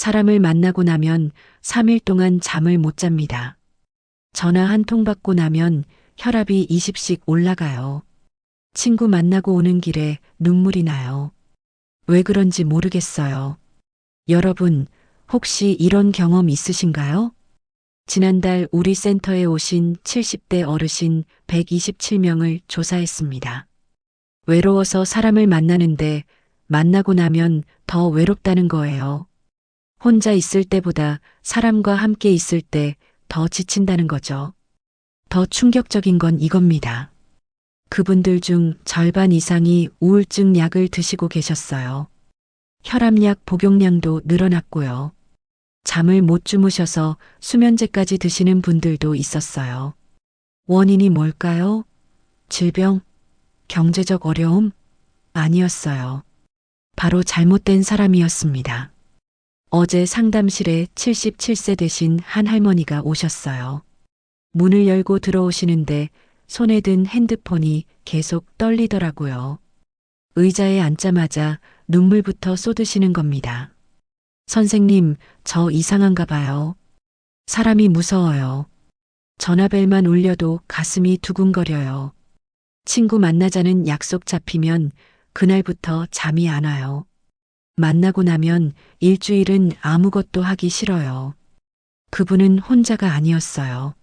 사람을 만나고 나면 3일 동안 잠을 못 잡니다. 전화 한 통 받고 나면 혈압이 20씩 올라가요. 친구 만나고 오는 길에 눈물이 나요. 왜 그런지 모르겠어요. 여러분, 혹시 이런 경험 있으신가요? 지난달 우리 센터에 오신 70대 어르신 127명을 조사했습니다. 외로워서 사람을 만나는데 만나고 나면 더 외롭다는 거예요. 혼자 있을 때보다 사람과 함께 있을 때 더 지친다는 거죠. 더 충격적인 건 이겁니다. 그분들 중 절반 이상이 우울증 약을 드시고 계셨어요. 혈압약 복용량도 늘어났고요. 잠을 못 주무셔서 수면제까지 드시는 분들도 있었어요. 원인이 뭘까요? 질병? 경제적 어려움? 아니었어요. 바로 잘못된 사람이었습니다. 어제 상담실에 77세 되신 한 할머니가 오셨어요. 문을 열고 들어오시는데 손에 든 핸드폰이 계속 떨리더라고요. 의자에 앉자마자 눈물부터 쏟으시는 겁니다. 선생님, 저 이상한가 봐요. 사람이 무서워요. 전화벨만 울려도 가슴이 두근거려요. 친구 만나자는 약속 잡히면 그날부터 잠이 안 와요. 만나고 나면 일주일은 아무것도 하기 싫어요. 그분은 혼자가 아니었어요.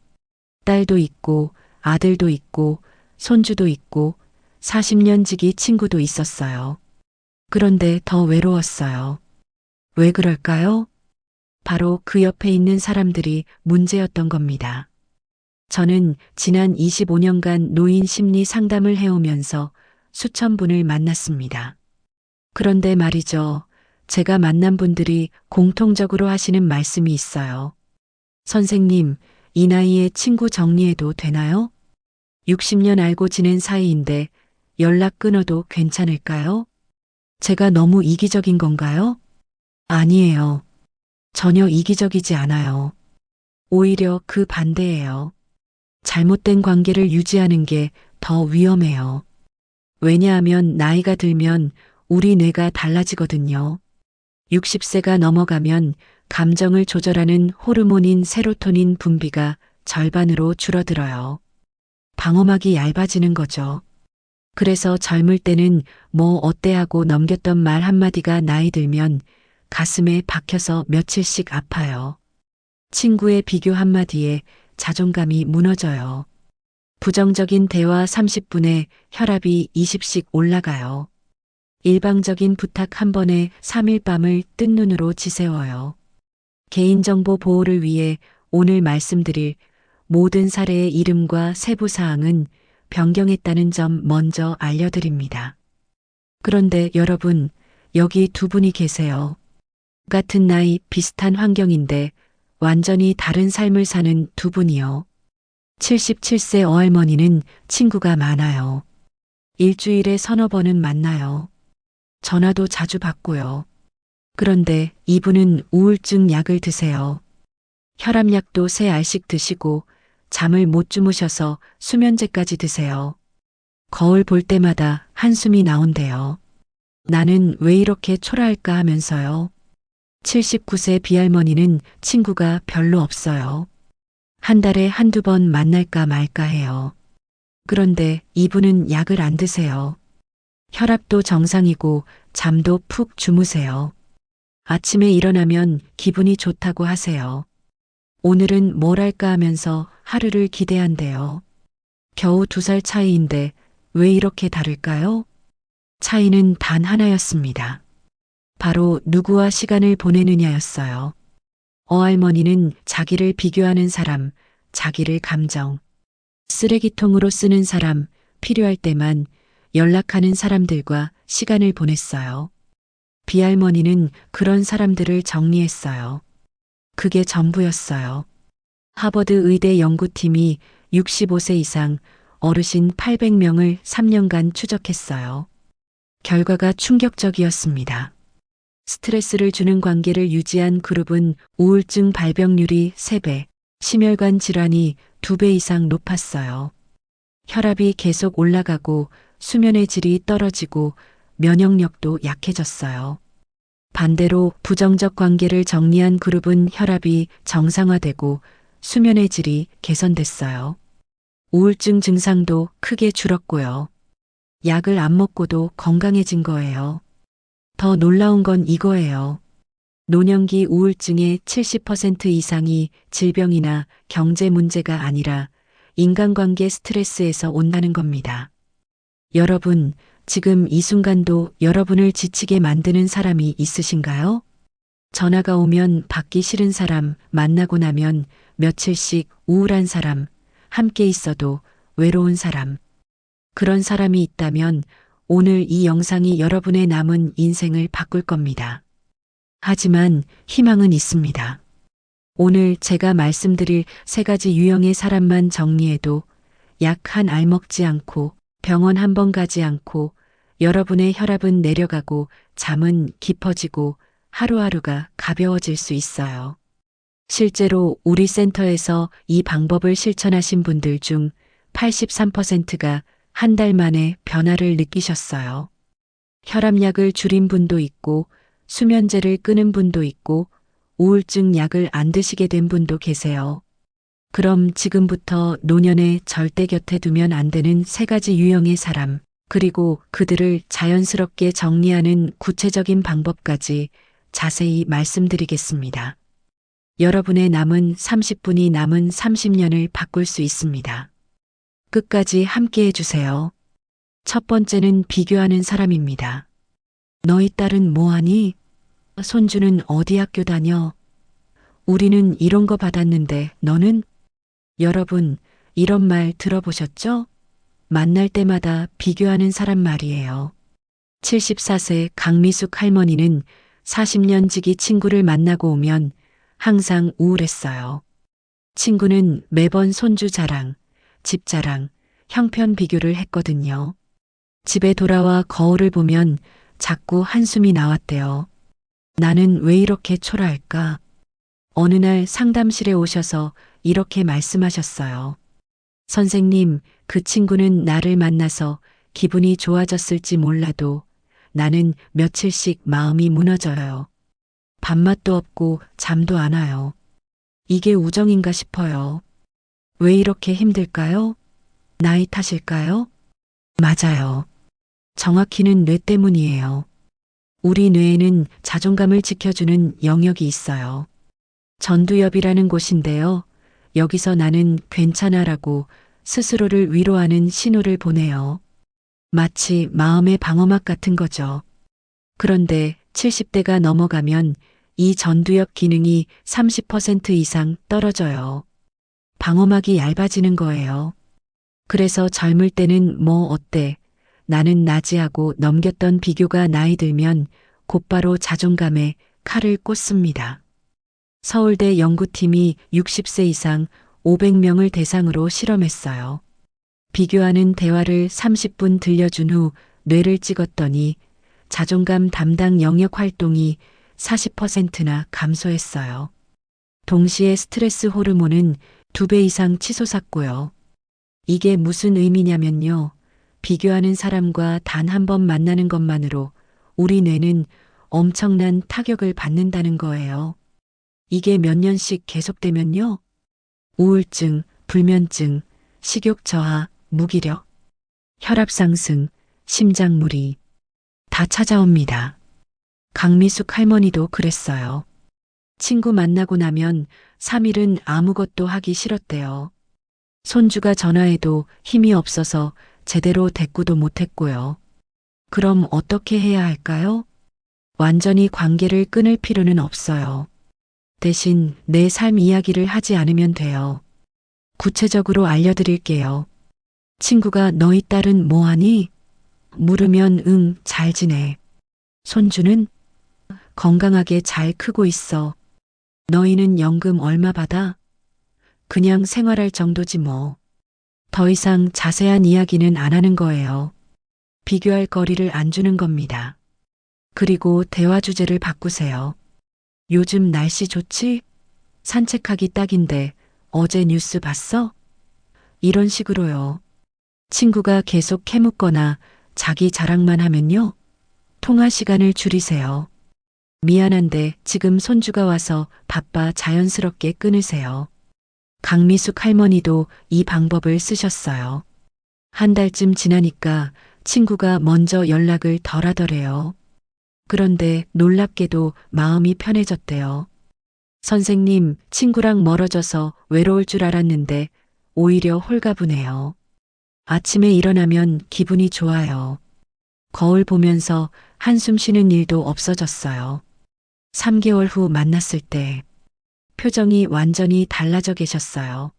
딸도 있고 아들도 있고 손주도 있고 40년 지기 친구도 있었어요. 그런데 더 외로웠어요. 왜 그럴까요? 바로 그 옆에 있는 사람들이 문제였던 겁니다. 저는 지난 25년간 노인 심리 상담을 해오면서 수천 분을 만났습니다. 그런데 말이죠. 제가 만난 분들이 공통적으로 하시는 말씀이 있어요. 선생님, 이 나이에 친구 정리해도 되나요? 60년 알고 지낸 사이인데 연락 끊어도 괜찮을까요? 제가 너무 이기적인 건가요? 아니에요. 전혀 이기적이지 않아요. 오히려 그 반대예요. 잘못된 관계를 유지하는 게 더 위험해요. 왜냐하면 나이가 들면 우리 뇌가 달라지거든요. 60세가 넘어가면 감정을 조절하는 호르몬인 세로토닌 분비가 절반으로 줄어들어요. 방어막이 얇아지는 거죠. 그래서 젊을 때는 뭐 어때 하고 넘겼던 말 한마디가 나이 들면 가슴에 박혀서 며칠씩 아파요. 친구의 비교 한마디에 자존감이 무너져요. 부정적인 대화 30분에 혈압이 20씩 올라가요. 일방적인 부탁 한 번에 3일 밤을 뜬 눈으로 지새워요. 개인정보 보호를 위해 오늘 말씀드릴 모든 사례의 이름과 세부 사항은 변경했다는 점 먼저 알려드립니다. 그런데 여러분, 여기 두 분이 계세요. 같은 나이, 비슷한 환경인데 완전히 다른 삶을 사는 두 분이요. 77세 어할머니는 친구가 많아요. 일주일에 서너 번은 만나요. 전화도 자주 받고요. 그런데 이분은 우울증 약을 드세요. 혈압약도 3알씩 드시고 잠을 못 주무셔서 수면제까지 드세요. 거울 볼 때마다 한숨이 나온대요. 나는 왜 이렇게 초라할까 하면서요. 79세 비할머니는 친구가 별로 없어요. 한 달에 한두 번 만날까 말까 해요. 그런데 이분은 약을 안 드세요. 혈압도 정상이고 잠도 푹 주무세요. 아침에 일어나면 기분이 좋다고 하세요. 오늘은 뭘 할까 하면서 하루를 기대한대요. 겨우 2살 차이인데 왜 이렇게 다를까요? 차이는 단 하나였습니다. 바로 누구와 시간을 보내느냐였어요. 어할머니는 자기를 비교하는 사람, 자기를 감정, 쓰레기통으로 쓰는 사람, 필요할 때만 연락하는 사람들과 시간을 보냈어요. 비할머니는 그런 사람들을 정리했어요. 그게 전부였어요. 하버드 의대 연구팀이 65세 이상 어르신 800명을 3년간 추적했어요. 결과가 충격적이었습니다. 스트레스를 주는 관계를 유지한 그룹은 우울증 발병률이 3배, 심혈관 질환이 2배 이상 높았어요. 혈압이 계속 올라가고 수면의 질이 떨어지고 면역력도 약해졌어요. 반대로 부정적 관계를 정리한 그룹은 혈압이 정상화되고 수면의 질이 개선됐어요. 우울증 증상도 크게 줄었고요. 약을 안 먹고도 건강해진 거예요. 더 놀라운 건 이거예요. 노년기 우울증의 70% 이상이 질병이나 경제 문제가 아니라 인간관계 스트레스에서 온다는 겁니다. 여러분, 지금 이 순간도 여러분을 지치게 만드는 사람이 있으신가요? 전화가 오면 받기 싫은 사람, 만나고 나면 며칠씩 우울한 사람, 함께 있어도 외로운 사람. 그런 사람이 있다면 오늘 이 영상이 여러분의 남은 인생을 바꿀 겁니다. 하지만 희망은 있습니다. 오늘 제가 말씀드릴 3가지 유형의 사람만 정리해도 약 한 알 먹지 않고 병원 한 번 가지 않고 여러분의 혈압은 내려가고 잠은 깊어지고 하루하루가 가벼워질 수 있어요. 실제로 우리 센터에서 이 방법을 실천하신 분들 중 83%가 한 달 만에 변화를 느끼셨어요. 혈압약을 줄인 분도 있고 수면제를 끊은 분도 있고 우울증 약을 안 드시게 된 분도 계세요. 그럼 지금부터 노년에 절대 곁에 두면 안 되는 3가지 유형의 사람, 그리고 그들을 자연스럽게 정리하는 구체적인 방법까지 자세히 말씀드리겠습니다. 여러분의 남은 30분이 남은 30년을 바꿀 수 있습니다. 끝까지 함께 해주세요. 첫 번째는 비교하는 사람입니다. 너희 딸은 뭐하니? 손주는 어디 학교 다녀? 우리는 이런 거 받았는데 너는? 여러분, 이런 말 들어보셨죠? 만날 때마다 비교하는 사람 말이에요. 74세 강미숙 할머니는 40년 지기 친구를 만나고 오면 항상 우울했어요. 친구는 매번 손주 자랑, 집 자랑, 형편 비교를 했거든요. 집에 돌아와 거울을 보면 자꾸 한숨이 나왔대요. 나는 왜 이렇게 초라할까? 어느 날 상담실에 오셔서 이렇게 말씀하셨어요. 선생님, 그 친구는 나를 만나서 기분이 좋아졌을지 몰라도 나는 며칠씩 마음이 무너져요. 밥맛도 없고 잠도 안 와요. 이게 우정인가 싶어요. 왜 이렇게 힘들까요? 나이 탓일까요? 맞아요. 정확히는 뇌 때문이에요. 우리 뇌에는 자존감을 지켜주는 영역이 있어요. 전두엽이라는 곳인데요. 여기서 나는 괜찮아라고 스스로를 위로하는 신호를 보내요. 마치 마음의 방어막 같은 거죠. 그런데 70대가 넘어가면 이 전두엽 기능이 30% 이상 떨어져요. 방어막이 얇아지는 거예요. 그래서 젊을 때는 뭐 어때? 나는 나지 하고 넘겼던 비교가 나이 들면 곧바로 자존감에 칼을 꽂습니다. 서울대 연구팀이 60세 이상 500명을 대상으로 실험했어요. 비교하는 대화를 30분 들려준 후 뇌를 찍었더니 자존감 담당 영역 활동이 40%나 감소했어요. 동시에 스트레스 호르몬은 2배 이상 치솟았고요. 이게 무슨 의미냐면요. 비교하는 사람과 단 한 번 만나는 것만으로 우리 뇌는 엄청난 타격을 받는다는 거예요. 이게 몇 년씩 계속되면요. 우울증, 불면증, 식욕 저하, 무기력, 혈압 상승, 심장무리 다 찾아옵니다. 강미숙 할머니도 그랬어요. 친구 만나고 나면 3일은 아무것도 하기 싫었대요. 손주가 전화해도 힘이 없어서 제대로 대꾸도 못했고요. 그럼 어떻게 해야 할까요? 완전히 관계를 끊을 필요는 없어요. 대신 내 삶 이야기를 하지 않으면 돼요. 구체적으로 알려드릴게요. 친구가 너희 딸은 뭐하니? 물으면 응, 잘 지내. 손주는 건강하게 잘 크고 있어. 너희는 연금 얼마 받아? 그냥 생활할 정도지 뭐. 더 이상 자세한 이야기는 안 하는 거예요. 비교할 거리를 안 주는 겁니다. 그리고 대화 주제를 바꾸세요. 요즘 날씨 좋지? 산책하기 딱인데 어제 뉴스 봤어? 이런 식으로요. 친구가 계속 캐묻거나 자기 자랑만 하면요. 통화 시간을 줄이세요. 미안한데 지금 손주가 와서 바빠 자연스럽게 끊으세요. 강미숙 할머니도 이 방법을 쓰셨어요. 한 달쯤 지나니까 친구가 먼저 연락을 덜 하더래요. 그런데 놀랍게도 마음이 편해졌대요. 선생님, 친구랑 멀어져서 외로울 줄 알았는데 오히려 홀가분해요. 아침에 일어나면 기분이 좋아요. 거울 보면서 한숨 쉬는 일도 없어졌어요. 3개월 후 만났을 때 표정이 완전히 달라져 계셨어요.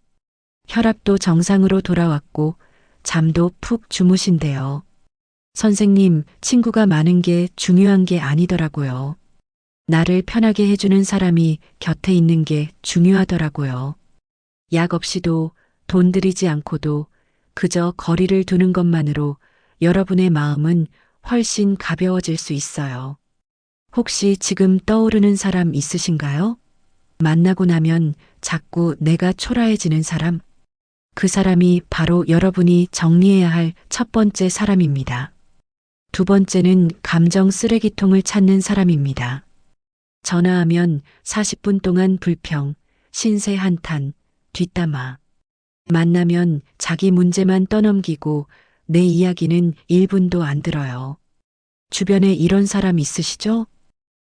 혈압도 정상으로 돌아왔고 잠도 푹 주무신대요. 선생님, 친구가 많은 게 중요한 게 아니더라고요. 나를 편하게 해주는 사람이 곁에 있는 게 중요하더라고요. 약 없이도 돈 들이지 않고도 그저 거리를 두는 것만으로 여러분의 마음은 훨씬 가벼워질 수 있어요. 혹시 지금 떠오르는 사람 있으신가요? 만나고 나면 자꾸 내가 초라해지는 사람? 그 사람이 바로 여러분이 정리해야 할 첫 번째 사람입니다. 두 번째는 감정 쓰레기통을 찾는 사람입니다. 전화하면 40분 동안 불평, 신세 한탄, 뒷담화. 만나면 자기 문제만 떠넘기고 내 이야기는 1분도 안 들어요. 주변에 이런 사람 있으시죠?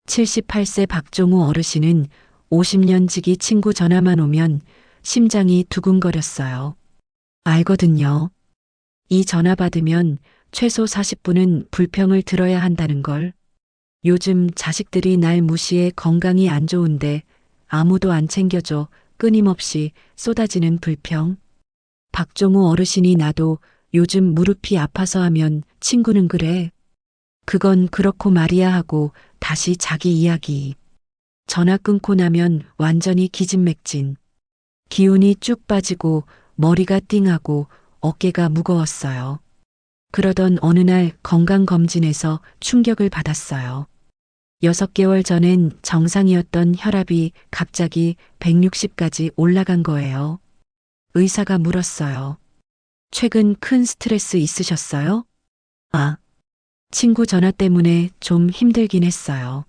78세 박종우 어르신은 50년 지기 친구 전화만 오면 심장이 두근거렸어요. 알거든요. 이 전화 받으면 최소 40분은 불평을 들어야 한다는 걸. 요즘 자식들이 날 무시해 건강이 안 좋은데 아무도 안 챙겨줘 끊임없이 쏟아지는 불평. 박종우 어르신이 나도 요즘 무릎이 아파서 하면 친구는 그래. 그건 그렇고 말이야 하고 다시 자기 이야기. 전화 끊고 나면 완전히 기진맥진. 기운이 쭉 빠지고 머리가 띵하고 어깨가 무거웠어요. 그러던 어느 날 건강검진에서 충격을 받았어요. 6개월 전엔 정상이었던 혈압이 갑자기 160까지 올라간 거예요. 의사가 물었어요. 최근 큰 스트레스 있으셨어요? 아, 친구 전화 때문에 좀 힘들긴 했어요.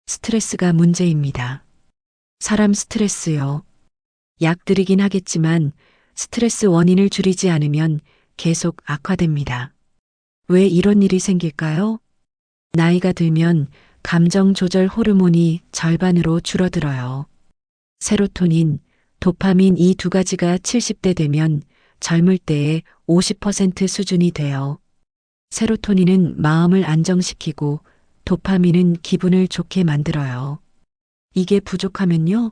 스트레스가 문제입니다. 사람 스트레스요. 약 드리긴 하겠지만 스트레스 원인을 줄이지 않으면 계속 악화됩니다. 왜 이런 일이 생길까요? 나이가 들면 감정 조절 호르몬이 절반으로 줄어들어요. 세로토닌, 도파민 이 두 가지가 70대 되면 젊을 때의 50% 수준이 돼요. 세로토닌은 마음을 안정시키고 도파민은 기분을 좋게 만들어요. 이게 부족하면요?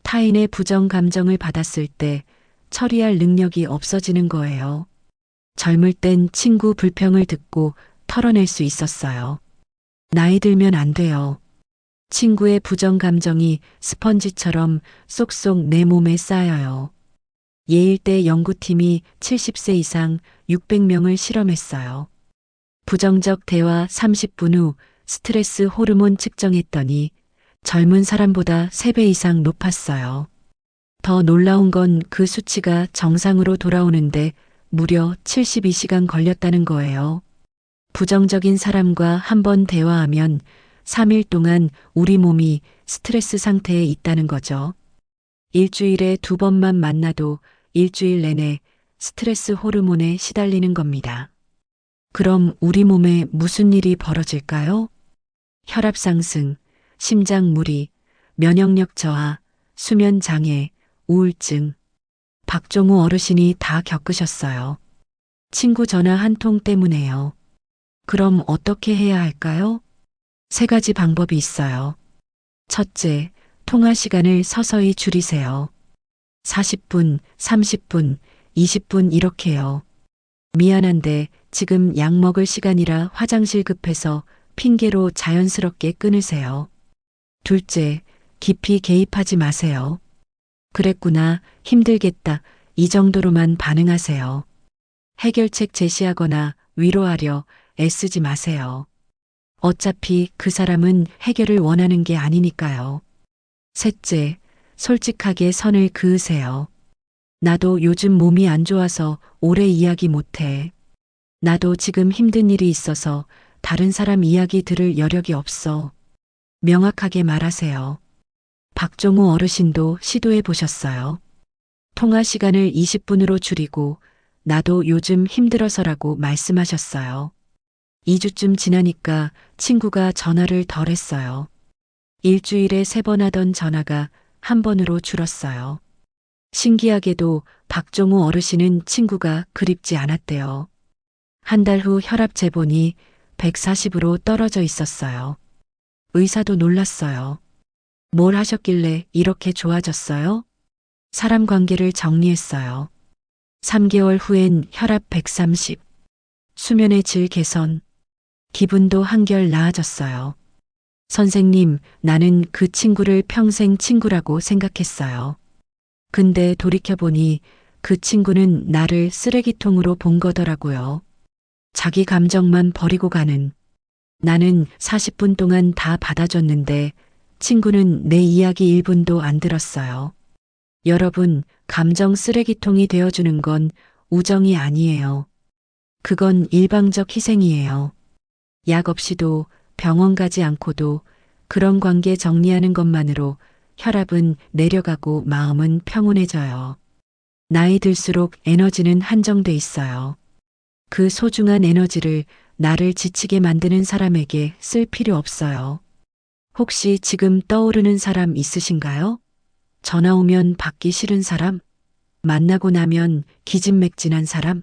타인의 부정 감정을 받았을 때 처리할 능력이 없어지는 거예요. 젊을 땐 친구 불평을 듣고 털어낼 수 있었어요. 나이 들면 안 돼요. 친구의 부정 감정이 스펀지처럼 쏙쏙 내 몸에 쌓여요. 예일대 연구팀이 70세 이상 600명을 실험했어요. 부정적 대화 30분 후 스트레스 호르몬 측정했더니 젊은 사람보다 3배 이상 높았어요. 더 놀라운 건 그 수치가 정상으로 돌아오는데 무려 72시간 걸렸다는 거예요. 부정적인 사람과 한 번 대화하면 3일 동안 우리 몸이 스트레스 상태에 있다는 거죠. 일주일에 2번만 만나도 일주일 내내 스트레스 호르몬에 시달리는 겁니다. 그럼 우리 몸에 무슨 일이 벌어질까요? 혈압 상승, 심장 무리, 면역력 저하, 수면 장애, 우울증. 박종우 어르신이 다 겪으셨어요. 친구 전화 한 통 때문에요. 그럼 어떻게 해야 할까요? 3가지 방법이 있어요. 첫째, 통화 시간을 서서히 줄이세요. 40분, 30분, 20분 이렇게요. 미안한데 지금 약 먹을 시간이라 화장실 급해서 핑계로 자연스럽게 끊으세요. 둘째, 깊이 개입하지 마세요. 그랬구나, 힘들겠다, 이 정도로만 반응하세요. 해결책 제시하거나 위로하려 애쓰지 마세요. 어차피 그 사람은 해결을 원하는 게 아니니까요. 셋째, 솔직하게 선을 그으세요. 나도 요즘 몸이 안 좋아서 오래 이야기 못해. 나도 지금 힘든 일이 있어서 다른 사람 이야기 들을 여력이 없어. 명확하게 말하세요. 박종우 어르신도 시도해 보셨어요. 통화 시간을 20분으로 줄이고 나도 요즘 힘들어서라고 말씀하셨어요. 2주쯤 지나니까 친구가 전화를 덜 했어요. 일주일에 3번 하던 전화가 한 번으로 줄었어요. 신기하게도 박종우 어르신은 친구가 그립지 않았대요. 한 달 후 혈압 재보니 140으로 떨어져 있었어요. 의사도 놀랐어요. 뭘 하셨길래 이렇게 좋아졌어요? 사람 관계를 정리했어요. 3개월 후엔 혈압 130, 수면의 질 개선, 기분도 한결 나아졌어요. 선생님, 나는 그 친구를 평생 친구라고 생각했어요. 근데 돌이켜보니 그 친구는 나를 쓰레기통으로 본 거더라고요. 자기 감정만 버리고 가는. 나는 40분 동안 다 받아줬는데 친구는 내 이야기 1분도 안 들었어요. 여러분, 감정 쓰레기통이 되어주는 건 우정이 아니에요. 그건 일방적 희생이에요. 약 없이도 병원 가지 않고도 그런 관계 정리하는 것만으로 혈압은 내려가고 마음은 평온해져요. 나이 들수록 에너지는 한정돼 있어요. 그 소중한 에너지를 나를 지치게 만드는 사람에게 쓸 필요 없어요. 혹시 지금 떠오르는 사람 있으신가요? 전화 오면 받기 싫은 사람? 만나고 나면 기진맥진한 사람?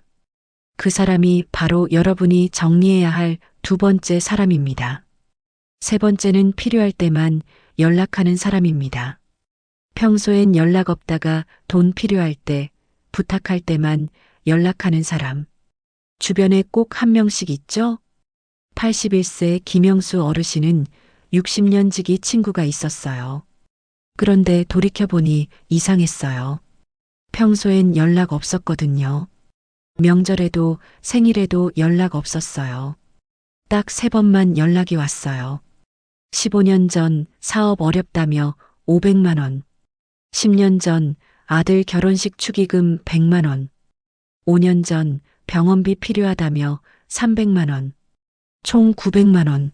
그 사람이 바로 여러분이 정리해야 할 2번째 사람입니다. 3번째는 필요할 때만 연락하는 사람입니다. 평소엔 연락 없다가 돈 필요할 때, 부탁할 때만 연락하는 사람. 주변에 꼭 한 명씩 있죠? 81세 김영수 어르신은 60년 지기 친구가 있었어요. 그런데 돌이켜보니 이상했어요. 평소엔 연락 없었거든요. 명절에도 생일에도 연락 없었어요. 딱 3번만 연락이 왔어요. 15년 전 사업 어렵다며 500만 원. 10년 전 아들 결혼식 축의금 100만 원. 5년 전 병원비 필요하다며 300만 원. 총 900만 원.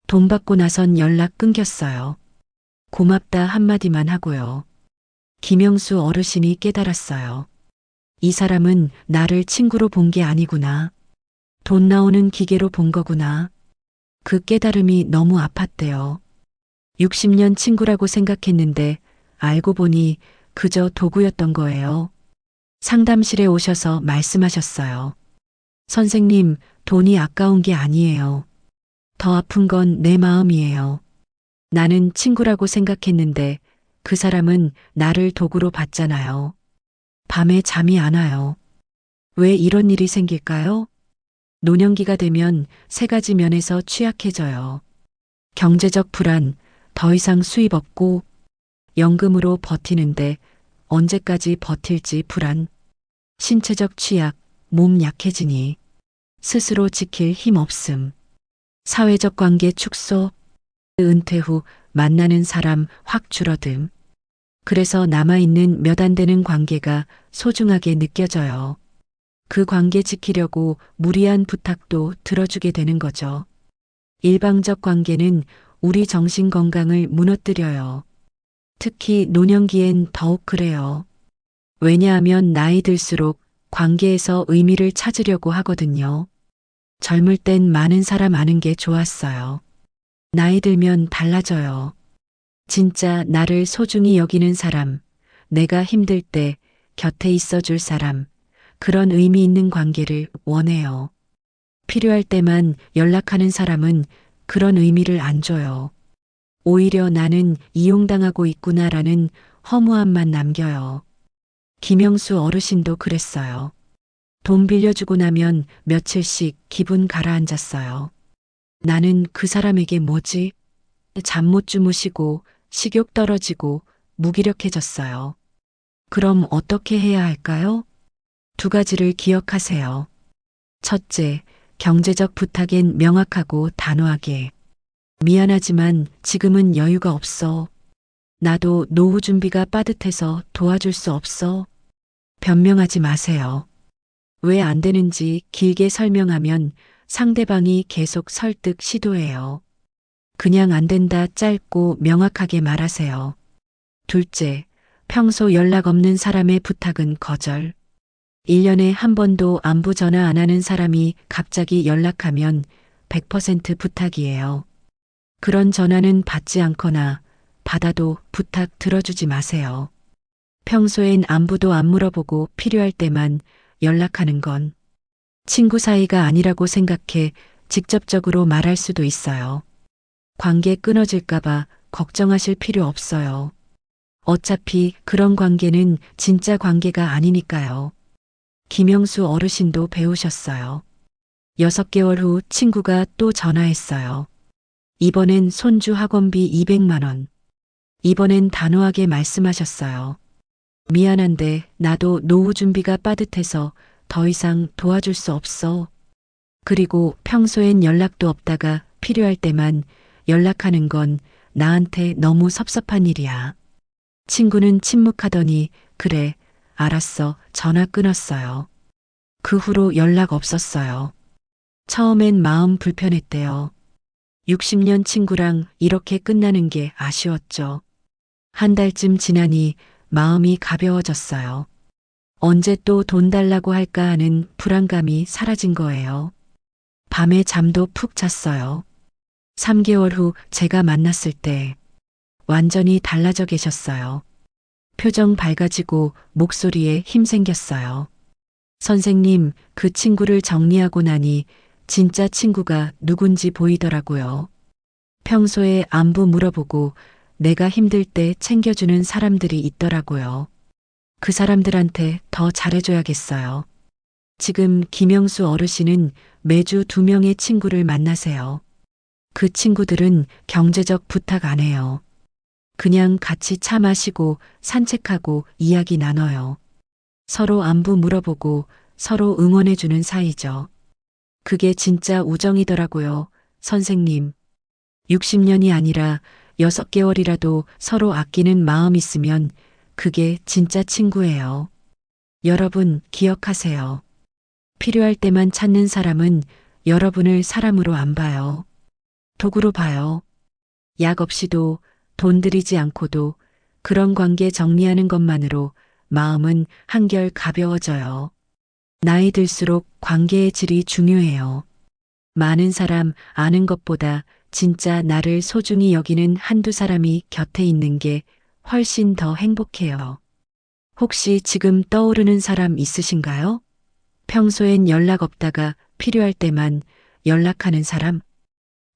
돈 받고 나선 연락 끊겼어요. 고맙다 한마디만 하고요. 김영수 어르신이 깨달았어요. 이 사람은 나를 친구로 본 게 아니구나. 돈 나오는 기계로 본 거구나. 그 깨달음이 너무 아팠대요. 60년 친구라고 생각했는데 알고 보니 그저 도구였던 거예요. 상담실에 오셔서 말씀하셨어요. 선생님, 돈이 아까운 게 아니에요. 더 아픈 건 내 마음이에요. 나는 친구라고 생각했는데 그 사람은 나를 도구로 봤잖아요. 밤에 잠이 안 와요. 왜 이런 일이 생길까요? 노년기가 되면 3가지 면에서 취약해져요. 경제적 불안, 더 이상 수입 없고 연금으로 버티는데 언제까지 버틸지 불안. 신체적 취약, 몸 약해지니 스스로 지킬 힘 없음. 사회적 관계 축소, 은퇴 후 만나는 사람 확 줄어듦. 그래서 남아있는 몇 안 되는 관계가 소중하게 느껴져요. 그 관계 지키려고 무리한 부탁도 들어주게 되는 거죠. 일방적 관계는 우리 정신 건강을 무너뜨려요. 특히 노년기엔 더욱 그래요. 왜냐하면 나이 들수록 관계에서 의미를 찾으려고 하거든요. 젊을 땐 많은 사람 아는 게 좋았어요. 나이 들면 달라져요. 진짜 나를 소중히 여기는 사람, 내가 힘들 때 곁에 있어줄 사람, 그런 의미 있는 관계를 원해요. 필요할 때만 연락하는 사람은 그런 의미를 안 줘요. 오히려 나는 이용당하고 있구나라는 허무함만 남겨요. 김영수 어르신도 그랬어요. 돈 빌려주고 나면 며칠씩 기분 가라앉았어요. 나는 그 사람에게 뭐지? 잠 못 주무시고 식욕 떨어지고 무기력해졌어요. 그럼 어떻게 해야 할까요? 2가지를 기억하세요. 첫째, 경제적 부탁엔 명확하고 단호하게. 미안하지만 지금은 여유가 없어. 나도 노후 준비가 빠듯해서 도와줄 수 없어. 변명하지 마세요. 왜 안 되는지 길게 설명하면 상대방이 계속 설득 시도해요. 그냥 안 된다 짧고 명확하게 말하세요. 둘째, 평소 연락 없는 사람의 부탁은 거절. 1년에 한 번도 안부 전화 안 하는 사람이 갑자기 연락하면 100% 부탁이에요. 그런 전화는 받지 않거나 받아도 부탁 들어주지 마세요. 평소엔 안부도 안 물어보고 필요할 때만 연락하는 건 친구 사이가 아니라고 생각해 직접적으로 말할 수도 있어요. 관계 끊어질까봐 걱정하실 필요 없어요. 어차피 그런 관계는 진짜 관계가 아니니까요. 김영수 어르신도 배우셨어요. 6개월 후 친구가 또 전화했어요. 이번엔 손주 학원비 200만 원. 이번엔 단호하게 말씀하셨어요. 미안한데 나도 노후 준비가 빠듯해서 더 이상 도와줄 수 없어. 그리고 평소엔 연락도 없다가 필요할 때만 연락하는 건 나한테 너무 섭섭한 일이야. 친구는 침묵하더니 그래, 알았어. 전화 끊었어요. 그 후로 연락 없었어요. 처음엔 마음 불편했대요. 60년 친구랑 이렇게 끝나는 게 아쉬웠죠. 한 달쯤 지나니 마음이 가벼워졌어요. 언제 또 돈 달라고 할까 하는 불안감이 사라진 거예요. 밤에 잠도 푹 잤어요. 3개월 후 제가 만났을 때 완전히 달라져 계셨어요. 표정 밝아지고 목소리에 힘 생겼어요. 선생님, 그 친구를 정리하고 나니 진짜 친구가 누군지 보이더라고요. 평소에 안부 물어보고 내가 힘들 때 챙겨주는 사람들이 있더라고요. 그 사람들한테 더 잘해줘야겠어요. 지금 김영수 어르신은 매주 2명의 친구를 만나세요. 그 친구들은 경제적 부탁 안 해요. 그냥 같이 차 마시고 산책하고 이야기 나눠요. 서로 안부 물어보고 서로 응원해주는 사이죠. 그게 진짜 우정이더라고요, 선생님. 60년이 아니라 6개월이라도 서로 아끼는 마음 있으면 그게 진짜 친구예요. 여러분 기억하세요. 필요할 때만 찾는 사람은 여러분을 사람으로 안 봐요. 도구로 봐요. 약 없이도 돈 들이지 않고도 그런 관계 정리하는 것만으로 마음은 한결 가벼워져요. 나이 들수록 관계의 질이 중요해요. 많은 사람 아는 것보다 진짜 나를 소중히 여기는 한두 사람이 곁에 있는 게 훨씬 더 행복해요. 혹시 지금 떠오르는 사람 있으신가요? 평소엔 연락 없다가 필요할 때만 연락하는 사람?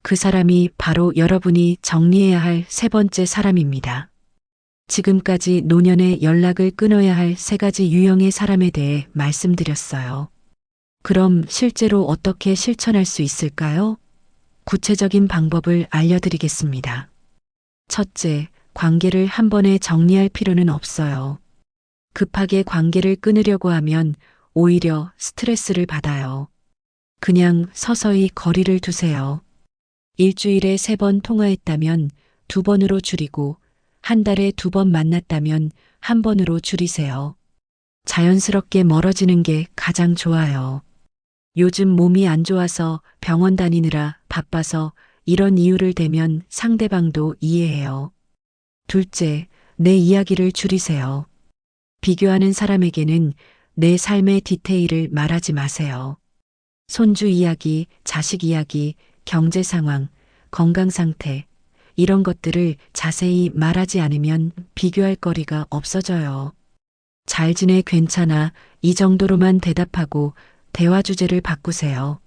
그 사람이 바로 여러분이 정리해야 할 3번째 사람입니다. 지금까지 노년에 연락을 끊어야 할 3가지 유형의 사람에 대해 말씀드렸어요. 그럼 실제로 어떻게 실천할 수 있을까요? 구체적인 방법을 알려드리겠습니다. 첫째, 관계를 한 번에 정리할 필요는 없어요. 급하게 관계를 끊으려고 하면 오히려 스트레스를 받아요. 그냥 서서히 거리를 두세요. 일주일에 3번 통화했다면 2번으로 줄이고 한 달에 2번 만났다면 1번으로 줄이세요. 자연스럽게 멀어지는 게 가장 좋아요. 요즘 몸이 안 좋아서 병원 다니느라 바빠서 이런 이유를 대면 상대방도 이해해요. 둘째, 내 이야기를 줄이세요. 비교하는 사람에게는 내 삶의 디테일을 말하지 마세요. 손주 이야기, 자식 이야기, 경제 상황, 건강 상태, 이런 것들을 자세히 말하지 않으면 비교할 거리가 없어져요. 잘 지내 괜찮아 이 정도로만 대답하고 대화 주제를 바꾸세요.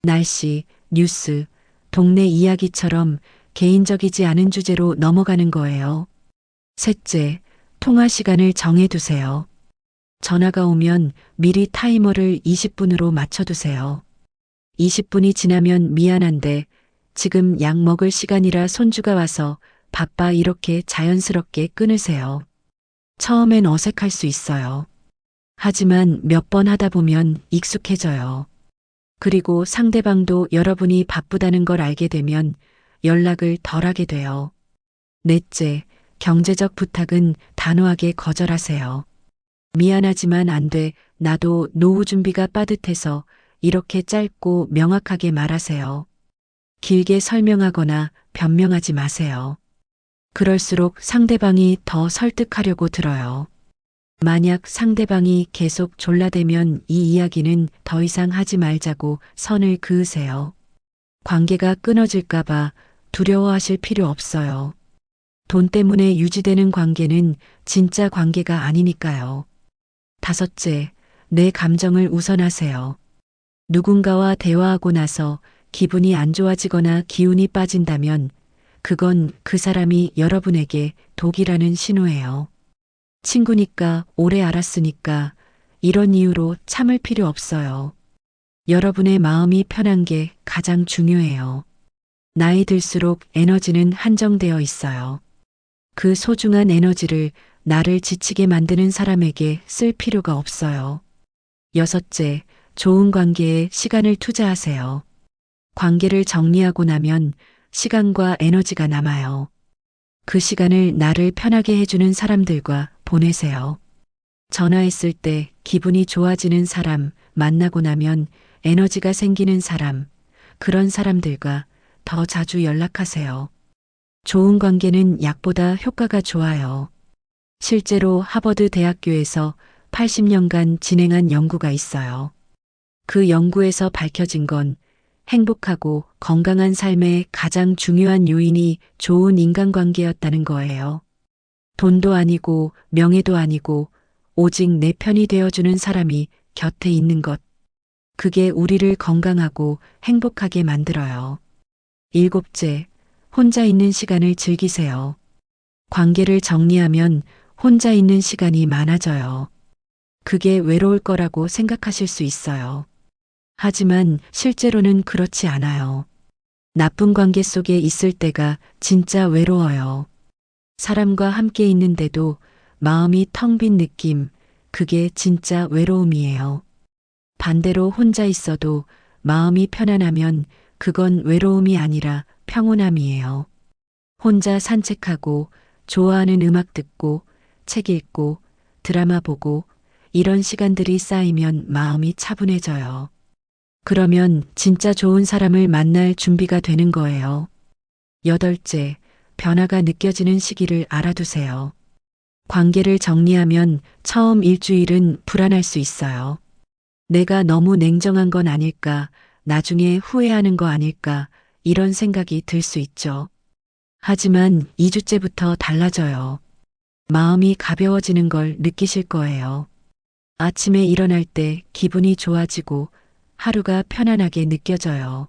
날씨, 뉴스, 동네 이야기처럼 개인적이지 않은 주제로 넘어가는 거예요. 셋째, 통화 시간을 정해두세요. 전화가 오면 미리 타이머를 20분으로 맞춰두세요. 20분이 지나면 미안한데 지금 약 먹을 시간이라 손주가 와서 바빠 이렇게 자연스럽게 끊으세요. 처음엔 어색할 수 있어요. 하지만 몇 번 하다 보면 익숙해져요. 그리고 상대방도 여러분이 바쁘다는 걸 알게 되면 연락을 덜 하게 돼요. 넷째, 경제적 부탁은 단호하게 거절하세요. 미안하지만 안 돼. 나도 노후 준비가 빠듯해서 이렇게 짧고 명확하게 말하세요. 길게 설명하거나 변명하지 마세요. 그럴수록 상대방이 더 설득하려고 들어요. 만약 상대방이 계속 졸라대면 이 이야기는 더 이상 하지 말자고 선을 그으세요. 관계가 끊어질까봐 두려워하실 필요 없어요. 돈 때문에 유지되는 관계는 진짜 관계가 아니니까요. 다섯째, 내 감정을 우선하세요. 누군가와 대화하고 나서 기분이 안 좋아지거나 기운이 빠진다면 그건 그 사람이 여러분에게 독이라는 신호예요. 친구니까 오래 알았으니까 이런 이유로 참을 필요 없어요. 여러분의 마음이 편한 게 가장 중요해요. 나이 들수록 에너지는 한정되어 있어요. 그 소중한 에너지를 나를 지치게 만드는 사람에게 쓸 필요가 없어요. 여섯째, 좋은 관계에 시간을 투자하세요. 관계를 정리하고 나면 시간과 에너지가 남아요. 그 시간을 나를 편하게 해주는 사람들과 보내세요. 전화했을 때 기분이 좋아지는 사람, 만나고 나면 에너지가 생기는 사람, 그런 사람들과 더 자주 연락하세요. 좋은 관계는 약보다 효과가 좋아요. 실제로 하버드 대학교에서 80년간 진행한 연구가 있어요. 그 연구에서 밝혀진 건 행복하고 건강한 삶의 가장 중요한 요인이 좋은 인간관계였다는 거예요. 돈도 아니고 명예도 아니고 오직 내 편이 되어주는 사람이 곁에 있는 것. 그게 우리를 건강하고 행복하게 만들어요. 일곱째, 혼자 있는 시간을 즐기세요. 관계를 정리하면 혼자 있는 시간이 많아져요. 그게 외로울 거라고 생각하실 수 있어요. 하지만 실제로는 그렇지 않아요. 나쁜 관계 속에 있을 때가 진짜 외로워요. 사람과 함께 있는데도 마음이 텅 빈 느낌, 그게 진짜 외로움이에요. 반대로 혼자 있어도 마음이 편안하면 그건 외로움이 아니라 평온함이에요. 혼자 산책하고 좋아하는 음악 듣고 책 읽고 드라마 보고 이런 시간들이 쌓이면 마음이 차분해져요. 그러면 진짜 좋은 사람을 만날 준비가 되는 거예요. 여덟째, 변화가 느껴지는 시기를 알아두세요. 관계를 정리하면 처음 일주일은 불안할 수 있어요. 내가 너무 냉정한 건 아닐까, 나중에 후회하는 거 아닐까, 이런 생각이 들 수 있죠. 하지만 2주째부터 달라져요. 마음이 가벼워지는 걸 느끼실 거예요. 아침에 일어날 때 기분이 좋아지고 하루가 편안하게 느껴져요.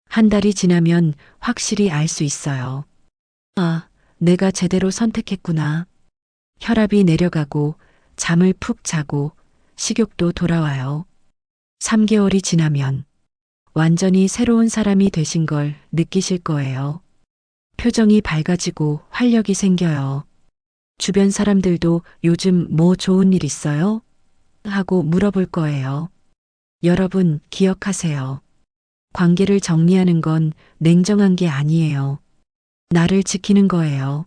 한 달이 지나면 확실히 알 수 있어요. 아, 내가 제대로 선택했구나. 혈압이 내려가고 잠을 푹 자고 식욕도 돌아와요. 3개월이 지나면 완전히 새로운 사람이 되신 걸 느끼실 거예요. 표정이 밝아지고 활력이 생겨요. 주변 사람들도 요즘 뭐 좋은 일 있어요? 하고 물어볼 거예요. 여러분 기억하세요. 관계를 정리하는 건 냉정한 게 아니에요. 나를 지키는 거예요.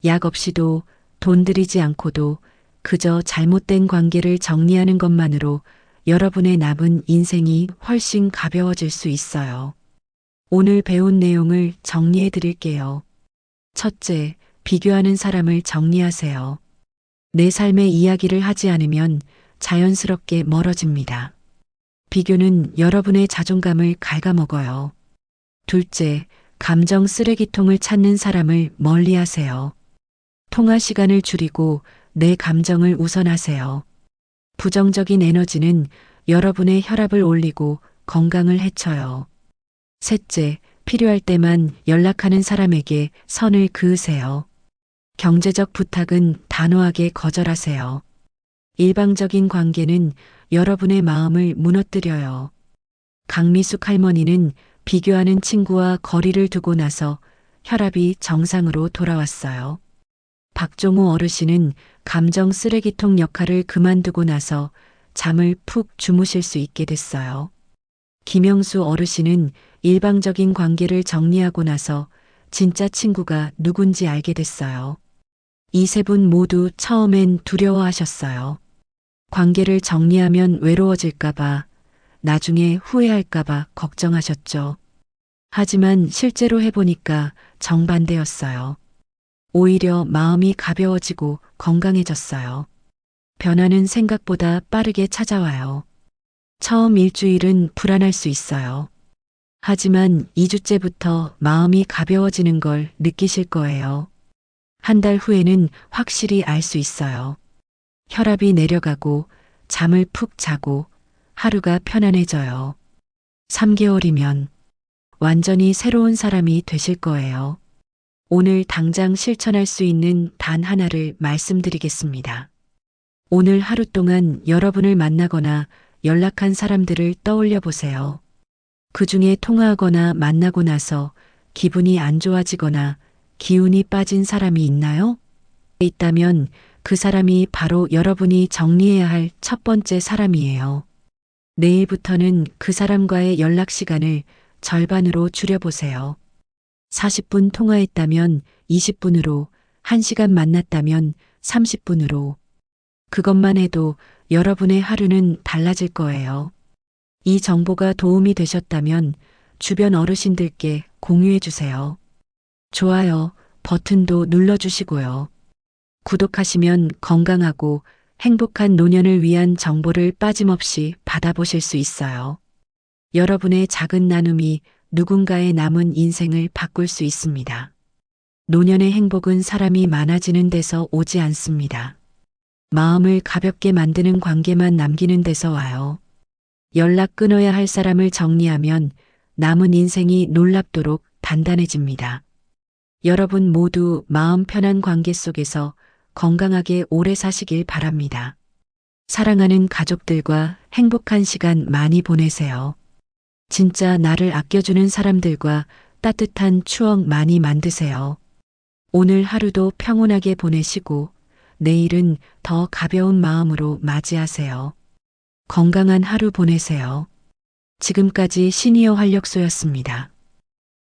약 없이도 돈 들이지 않고도 그저 잘못된 관계를 정리하는 것만으로 여러분의 남은 인생이 훨씬 가벼워질 수 있어요. 오늘 배운 내용을 정리해 드릴게요. 첫째, 비교하는 사람을 정리하세요. 내 삶의 이야기를 하지 않으면 자연스럽게 멀어집니다. 비교는 여러분의 자존감을 갉아먹어요. 둘째, 감정 쓰레기통을 찾는 사람을 멀리하세요. 통화 시간을 줄이고 내 감정을 우선하세요. 부정적인 에너지는 여러분의 혈압을 올리고 건강을 해쳐요. 셋째, 필요할 때만 연락하는 사람에게 선을 그으세요. 경제적 부탁은 단호하게 거절하세요. 일방적인 관계는 여러분의 마음을 무너뜨려요. 강미숙 할머니는 비교하는 친구와 거리를 두고 나서 혈압이 정상으로 돌아왔어요. 박종호 어르신은 감정 쓰레기통 역할을 그만두고 나서 잠을 푹 주무실 수 있게 됐어요. 김영수 어르신은 일방적인 관계를 정리하고 나서 진짜 친구가 누군지 알게 됐어요. 이 세 분 모두 처음엔 두려워하셨어요. 관계를 정리하면 외로워질까봐, 나중에 후회할까봐 걱정하셨죠. 하지만 실제로 해보니까 정반대였어요. 오히려 마음이 가벼워지고 건강해졌어요. 변화는 생각보다 빠르게 찾아와요. 처음 일주일은 불안할 수 있어요. 하지만 2주째부터 마음이 가벼워지는 걸 느끼실 거예요. 한 달 후에는 확실히 알 수 있어요. 혈압이 내려가고 잠을 푹 자고 하루가 편안해져요. 3개월이면 완전히 새로운 사람이 되실 거예요. 오늘 당장 실천할 수 있는 단 하나를 말씀드리겠습니다. 오늘 하루 동안 여러분을 만나거나 연락한 사람들을 떠올려 보세요. 그 중에 통화하거나 만나고 나서 기분이 안 좋아지거나 기운이 빠진 사람이 있나요? 있다면 그 사람이 바로 여러분이 정리해야 할 첫 번째 사람이에요. 내일부터는 그 사람과의 연락 시간을 절반으로 줄여보세요. 40분 통화했다면 20분으로, 1시간 만났다면 30분으로. 그것만 해도 여러분의 하루는 달라질 거예요. 이 정보가 도움이 되셨다면 주변 어르신들께 공유해 주세요. 좋아요 버튼도 눌러주시고요. 구독하시면 건강하고 행복한 노년을 위한 정보를 빠짐없이 받아보실 수 있어요. 여러분의 작은 나눔이 누군가의 남은 인생을 바꿀 수 있습니다. 노년의 행복은 사람이 많아지는 데서 오지 않습니다. 마음을 가볍게 만드는 관계만 남기는 데서 와요. 연락 끊어야 할 사람을 정리하면 남은 인생이 놀랍도록 단단해집니다. 여러분 모두 마음 편한 관계 속에서 건강하게 오래 사시길 바랍니다. 사랑하는 가족들과 행복한 시간 많이 보내세요. 진짜 나를 아껴주는 사람들과 따뜻한 추억 많이 만드세요. 오늘 하루도 평온하게 보내시고 내일은 더 가벼운 마음으로 맞이하세요. 건강한 하루 보내세요. 지금까지 시니어 활력소였습니다.